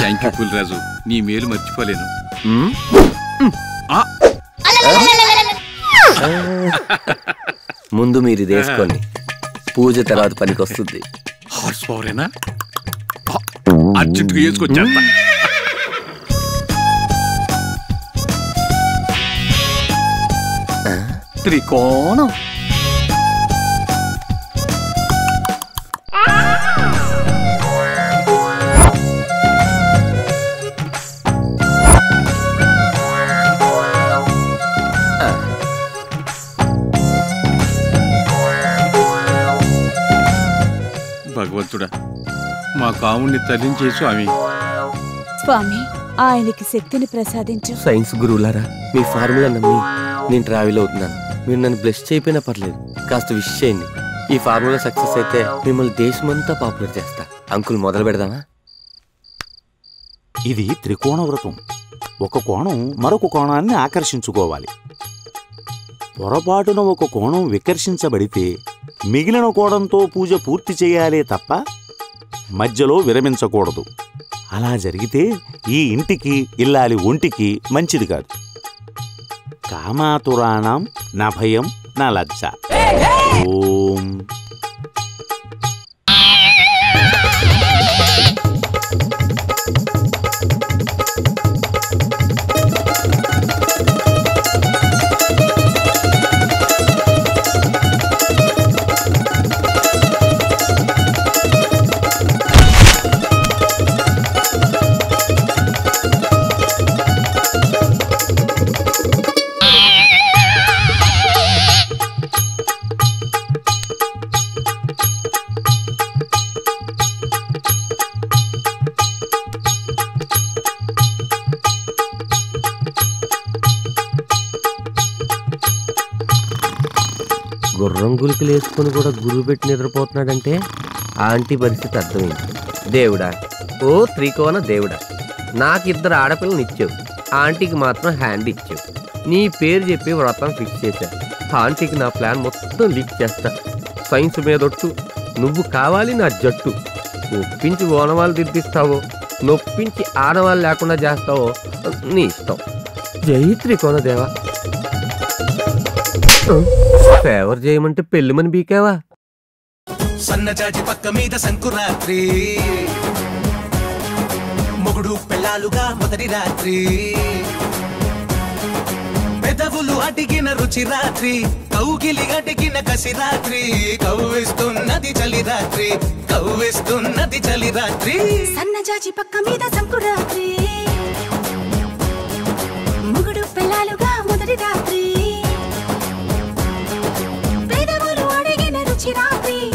Thank you Pulraju, నీ మేలు మర్చిపోలేను. ముందు మీరు ఇది వేసుకోండి, పూజ తర్వాత పనికి వస్తుంది. హార్స్ పవరేనా? అర్జెంట్గా వేసుకొచ్చేస్తా. త్రికోణం భగవంతుడా, మా కాముణ్ణి తరించే స్వామి. స్వామి, ఆయనకి శక్తిని ప్రసాదించు. సైన్స్ గురువులారా, మీ ఫార్ములా నమ్మి నేను ట్రావెల్ అవుతున్నాను. మీరు నన్ను బ్లెస్ చేయకపోయినా పర్లేదు, కాస్త విష్ చేయండి. ఈ ఫార్ములా సక్సెస్ అయితే మిమ్మల్ని దేశమంతా పాపులర్ చేస్తా. అంకుల్, మొదలు పెడదామా? ఇది త్రికోణ వ్రతం. ఒక కోణం మరొక కోణాన్ని ఆకర్షించుకోవాలి. పొరపాటున ఒక కోణం వికర్షించబడితే మిగిలిన కోణంతో పూజ పూర్తి చేయాలే తప్ప మధ్యలో విరమించకూడదు. అలా జరిగితే ఈ ఇంటికి ఇల్లాలి ఒంటికి మంచిది కాదు. కామాతురాణం నా భయం నా లజ్జ. ఓం గుర్రం గులికలు వేసుకుని కూడా గురువు పెట్టి నిద్రపోతున్నాడంటే ఆంటీ పరిస్థితి అర్థమైంది. దేవుడా, ఓ త్రికోణ దేవుడా, నాకు 2 ఆడపిల్లని ఇచ్చావు, ఆంటీకి మాత్రం హ్యాండ్ ఇచ్చావు. నీ పేరు చెప్పి వ్రతం ఫిక్స్ చేశా. ఆంటీకి నా ప్లాన్ మొత్తం లీక్ చేస్తా. సైన్స్ మీదొట్టు, నువ్వు కావాలి నా జట్టు. ఒప్పించి ఓనవాళ్ళు దిద్దిస్తావో, నొప్పించి ఆడవాళ్ళు లేకుండా చేస్తావో నీ ఇష్టం. జై త్రికోణ దేవా. ఫేవర్ చేయమంటే పెళ్ళిమని బీకావా? సన్నజాజి పక్క మీద సంకురాత్రి, మొగుడు పెళ్ళాలుగా మొదటి రాత్రి, పెదవులు అడిగిన రుచి రాత్రి, కౌగిలి అడిగిన కసి రాత్రి, కవ్విస్తున్నది చలి రాత్రి, కవ్విస్తున్నది చలి రాత్రి. సన్నజాజి పక్క మీద సంకురాత్రి.